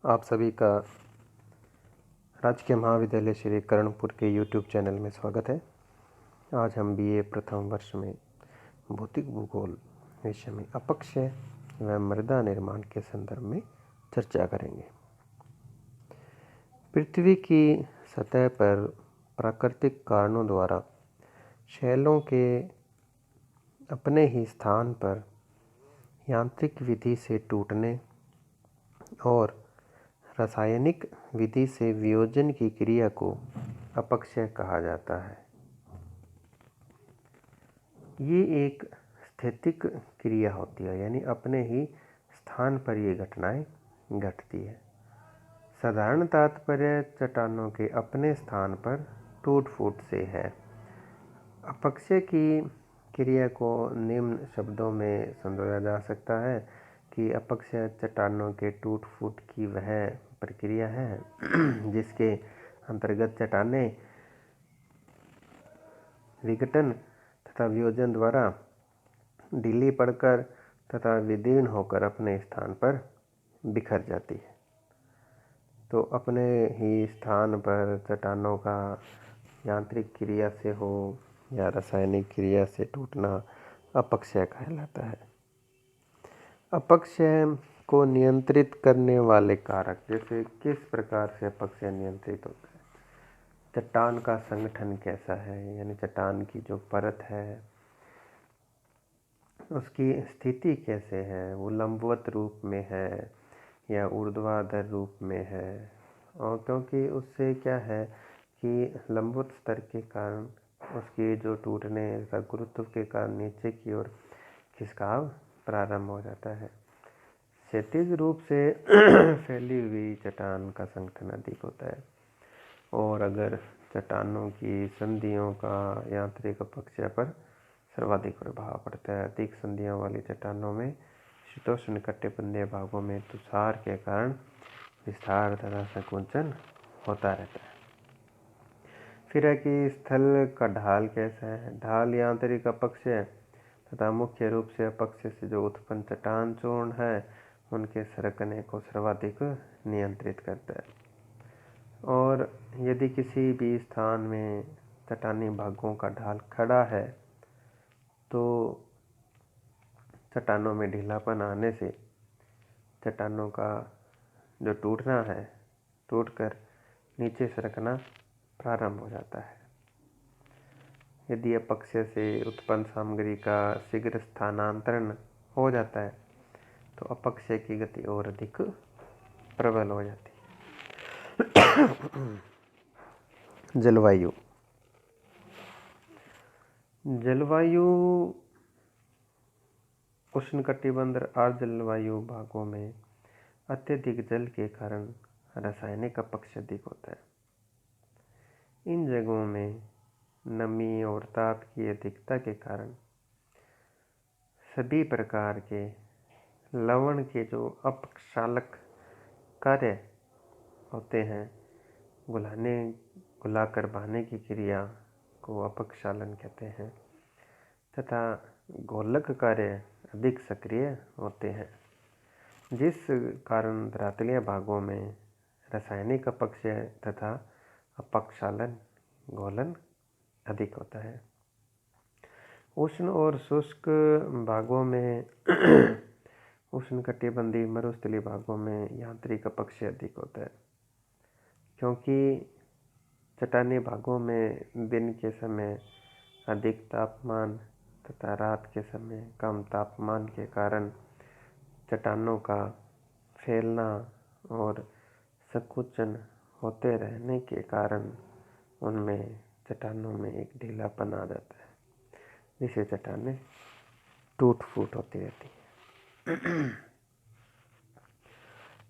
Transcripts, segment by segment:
आप सभी का राजकीय महाविद्यालय श्री कर्णपुर के यूट्यूब चैनल में स्वागत है। आज हम बीए प्रथम वर्ष में भौतिक भूगोल विषय में अपक्षय व मृदा निर्माण के संदर्भ में चर्चा करेंगे। पृथ्वी की सतह पर प्राकृतिक कारणों द्वारा शैलों के अपने ही स्थान पर यांत्रिक विधि से टूटने और रासायनिक विधि से वियोजन की क्रिया को अपक्षय कहा जाता है। ये एक स्थितिक क्रिया होती है, यानी अपने ही स्थान पर ये घटनाएं घटती है। साधारण तात्पर्य चट्टानों के अपने स्थान पर टूट फूट से है। अपक्षय की क्रिया को निम्न शब्दों में संबोधा जा सकता है कि अपक्षय चट्टानों के टूट फूट की वह प्रक्रिया है जिसके अंतर्गत चट्टानें विघटन तथा वियोजन द्वारा ढीली पड़कर तथा विदीर्ण होकर अपने स्थान पर बिखर जाती है। तो अपने ही स्थान पर चट्टानों का यांत्रिक क्रिया से हो या रासायनिक क्रिया से टूटना अपक्षय कहलाता है। अपक्षय को नियंत्रित करने वाले कारक, जैसे किस प्रकार से अपक्षय नियंत्रित होता है, चट्टान का संगठन कैसा है, यानी चट्टान की जो परत है उसकी स्थिति कैसे है, वो लंबवत रूप में है या ऊर्ध्वाधर रूप में है। और क्योंकि उससे क्या है कि लंबवत स्तर के कारण उसकी जो टूटने का गुरुत्व के कारण नीचे की ओर खिसकाव प्रारंभ हो जाता है। क्षैतिज रूप से फैली हुई चट्टान का संगठन अधिक होता है। और अगर चट्टानों की संधियों का यांत्रिक अपक्षय पर सर्वाधिक प्रभाव पड़ता है। अधिक संधियों वाली चट्टानों में शीतोष्ण कटिबंधीय भागों में तुषार के कारण विस्तार तथा संकुचन होता रहता है। फिर है कि स्थल का ढाल कैसा है। ढाल यांत्रिक अपक्षय तथा मुख्य रूप से अपक्षय से जो उत्पन्न चट्टान चूर्ण है उनके सरकने को सर्वाधिक नियंत्रित करता है। और यदि किसी भी स्थान में चट्टानी भागों का ढाल खड़ा है तो चट्टानों में ढीलापन आने से चट्टानों का जो टूटना है टूटकर नीचे सरकना प्रारंभ हो जाता है। यदि अपक्षय से उत्पन्न सामग्री का शीघ्र स्थानांतरण हो जाता है तो अपक्षय की गति और अधिक प्रबल हो जाती है। जलवायु उष्णकटिबंधीय आर्द्र जलवायु भागों में अत्यधिक जल के कारण रासायनिक अपक्षय अधिक होता है। इन जगहों में नमी और ताप की अधिकता के कारण सभी प्रकार के लवण के जो अपक्षालक कार्य होते हैं, घुलाकर बहाने की क्रिया को अपक्षालन कहते हैं, तथा घोलक कार्य अधिक सक्रिय होते हैं, जिस कारण धरातलीय भागों में रासायनिक अपक्षय तथा अपक्षालन घोलन अधिक होता है। उष्ण और शुष्क भागों में उष्णकटिबंधीय मरुस्थलीय भागों में यांत्रिक अपक्षय अधिक होता है, क्योंकि चट्टानी भागों में दिन के समय अधिक तापमान तथा रात के समय कम तापमान के कारण चट्टानों का फैलना और संकुचन होते रहने के कारण उनमें चट्टानों में एक ढीलापन आ जाता है, जिससे चट्टानें टूट फूट होती रहती है।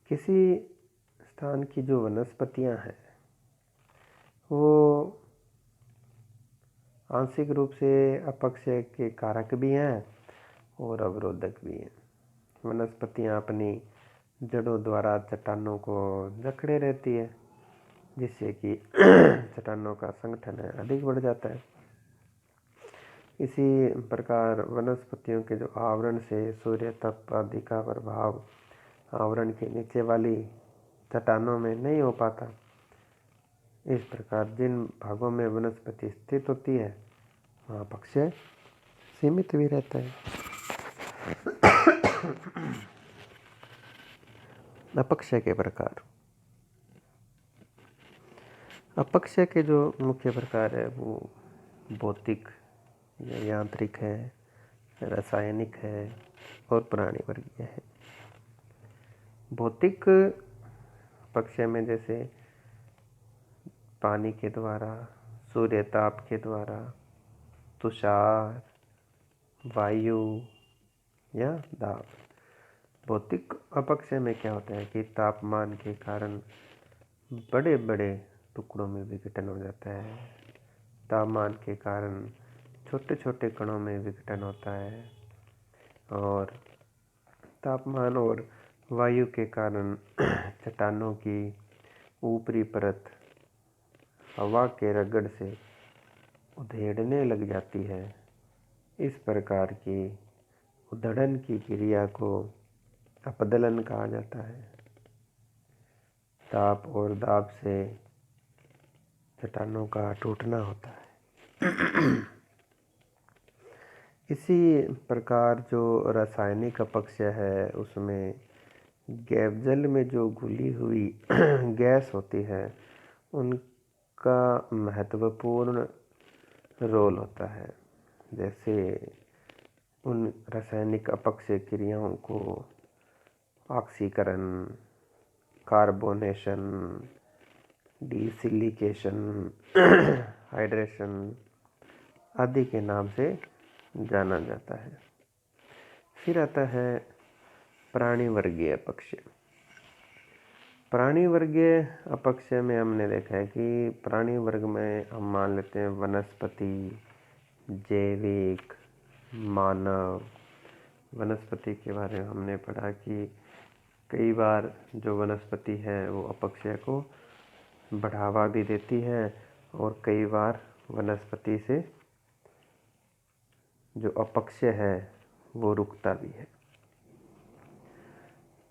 किसी स्थान की जो वनस्पतियां हैं वो आंशिक रूप से अपक्षय के कारक भी हैं और अवरोधक भी हैं। वनस्पतियां अपनी जड़ों द्वारा चट्टानों को जकड़े रहती है, जिससे कि चट्टानों का संगठन अधिक बढ़ जाता है। इसी प्रकार वनस्पतियों के जो आवरण से सूर्य तप आदि का प्रभाव आवरण के नीचे वाली चट्टानों में नहीं हो पाता। इस प्रकार जिन भागों में वनस्पति स्थित होती है वहाँ अपक्षय सीमित भी रहता है। अपक्षय के प्रकार। अपक्षय के जो मुख्य प्रकार है वो भौतिक या यांत्रिक है, रासायनिक है और प्राणी वर्गीय है। भौतिक अपक्षय में जैसे पानी के द्वारा, सूर्य ताप के द्वारा, तुषार, वायु या दाब। भौतिक अपक्षय में क्या होता है कि तापमान के कारण बड़े बड़े टुकड़ों में विघटन हो जाता है। तापमान के कारण छोटे छोटे कणों में विघटन होता है और तापमान और वायु के कारण चट्टानों की ऊपरी परत हवा के रगड़ से उधेड़ने लग जाती है। इस प्रकार की उधड़न की क्रिया को अपदलन कहा जाता है। ताप और दाब से चट्टानों का टूटना होता है। इसी प्रकार जो रासायनिक अपक्षय है उसमें जल में जो घुली हुई गैस होती है उनका महत्वपूर्ण रोल होता है। जैसे उन रासायनिक अपक्षय क्रियाओं को ऑक्सीकरण, कार्बोनेशन, डिसिलिकेशन, हाइड्रेशन आदि के नाम से जाना जाता है। फिर आता है प्राणी वर्गीय अपक्षय। प्राणी वर्गीय अपक्षय में हमने देखा है कि प्राणी वर्ग में हम मान लेते हैं वनस्पति, जैविक, मानव। वनस्पति के बारे में हमने पढ़ा कि कई बार जो वनस्पति है वो अपक्षय को बढ़ावा भी देती है और कई बार वनस्पति से जो अपक्षय है वो रुकता भी है।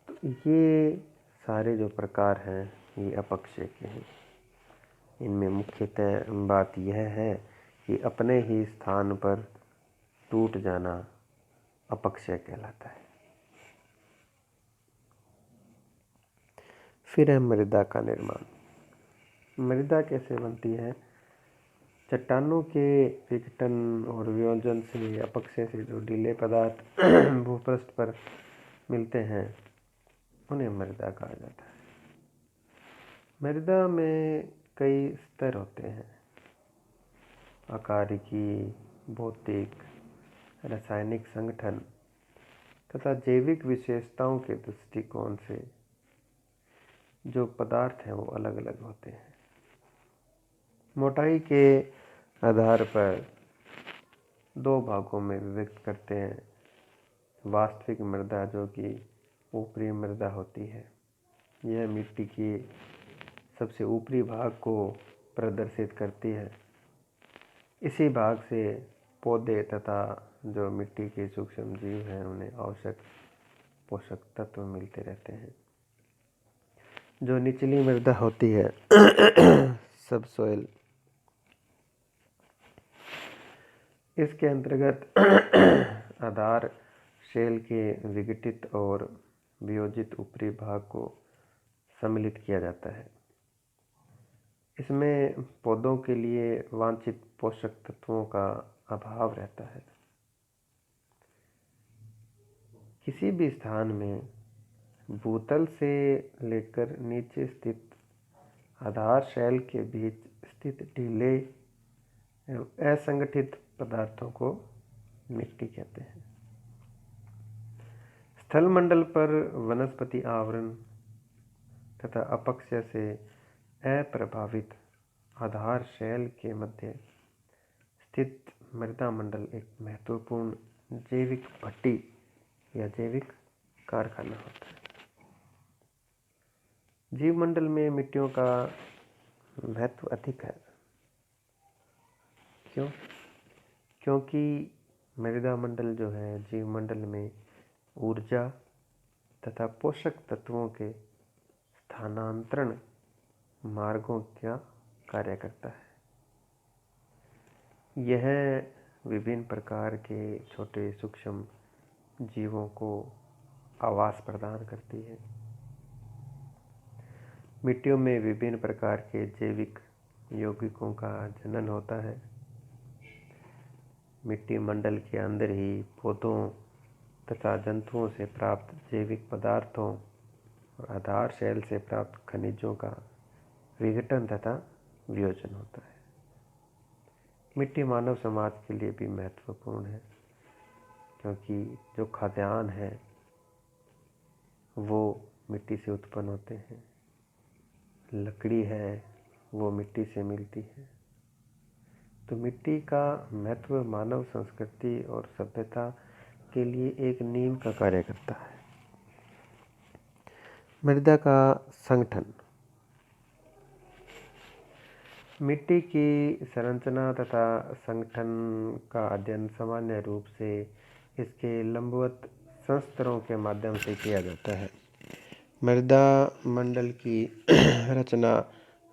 तो ये सारे जो प्रकार हैं ये अपक्षय के हैं। इनमें मुख्यतः बात यह है कि अपने ही स्थान पर टूट जाना अपक्षय कहलाता है। फिर है मृदा का निर्माण। मृदा कैसे बनती है? चट्टानों के विघटन और वियोजन से, अपक्षय से जो ढीले पदार्थ भूपृष्ठ पर मिलते हैं उन्हें मृदा कहा जाता है। मृदा में कई स्तर होते हैं। आकारिकी, भौतिक, रासायनिक संगठन तथा जैविक विशेषताओं के दृष्टिकोण से जो पदार्थ हैं वो अलग अलग होते हैं। मोटाई के आधार पर दो भागों में विभक्त करते हैं। वास्तविक मृदा जो कि ऊपरी मृदा होती है, यह मिट्टी की सबसे ऊपरी भाग को प्रदर्शित करती है। इसी भाग से पौधे तथा जो मिट्टी के सूक्ष्म जीव हैं उन्हें आवश्यक पोषक तत्व मिलते रहते हैं। जो निचली मृदा होती है सब सोइल, इसके अंतर्गत आधार शेल के विघटित और वियोजित ऊपरी भाग को सम्मिलित किया जाता है। इसमें पौधों के लिए वांछित पोषक तत्वों का अभाव रहता है। किसी भी स्थान में भूतल से लेकर नीचे स्थित आधार शेल के बीच स्थित ढीले एवं असंगठित पदार्थों को मिट्टी कहते हैं। स्थल मंडल पर वनस्पति आवरण तथा अपक्षय से अप्रभावित आधार शेल के मध्य स्थित मृदा मंडल एक महत्वपूर्ण जैविक भट्टी या जैविक कारखाना होता है। जीव मंडल में मिट्टियों का महत्व अधिक है। क्यों? क्योंकि मृदा मंडल जो है जीव मंडल में ऊर्जा तथा पोषक तत्वों के स्थानांतरण मार्गों का कार्य करता है। यह विभिन्न प्रकार के छोटे सूक्ष्म जीवों को आवास प्रदान करती है। मिट्टियों में विभिन्न प्रकार के जैविक यौगिकों का जनन होता है। मिट्टी मंडल के अंदर ही पौधों तथा जंतुओं से प्राप्त जैविक पदार्थों और आधार शैल से प्राप्त खनिजों का विघटन तथा वियोजन होता है। मिट्टी मानव समाज के लिए भी महत्वपूर्ण है, क्योंकि जो खाद्यान्न है वो मिट्टी से उत्पन्न होते हैं। लकड़ी है वो मिट्टी से मिलती है। तो मिट्टी का महत्व मानव संस्कृति और सभ्यता के लिए एक नींव का कार्य करता है। मृदा का संगठन। मिट्टी की संरचना तथा संगठन का अध्ययन सामान्य रूप से इसके लंबवत संस्तरों के माध्यम से किया जाता है। मृदा मंडल की रचना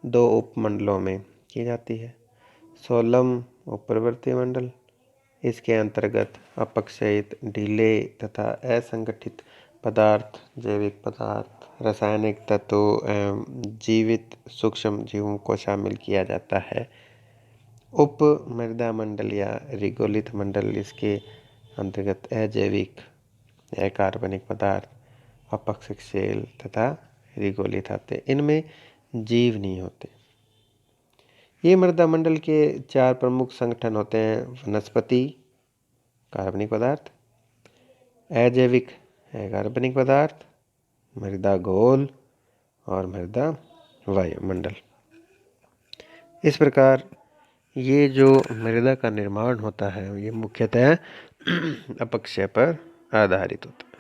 2 उपमंडलों में की जाती है। सोलम उपवर्ती मंडल, इसके अंतर्गत अपक्षयित, ढीले तथा असंगठित पदार्थ, जैविक पदार्थ, रासायनिक तत्व एवं जीवित सूक्ष्म जीवों को शामिल किया जाता है। उप मृदा मंडल या रिगोलिथ मंडल, इसके अंतर्गत अजैविक अकार्बनिक पदार्थ, अपक्षयशील तथा रिगोलिथ आते। इनमें जीव नहीं होते। ये मृदा मंडल के 4 प्रमुख संगठन होते हैं: वनस्पति कार्बनिक पदार्थ, अजैविक कार्बनिक पदार्थ, मृदा घोल और मृदा वायुमंडल। इस प्रकार ये जो मृदा का निर्माण होता है ये मुख्यतः अपक्षय पर आधारित होता है।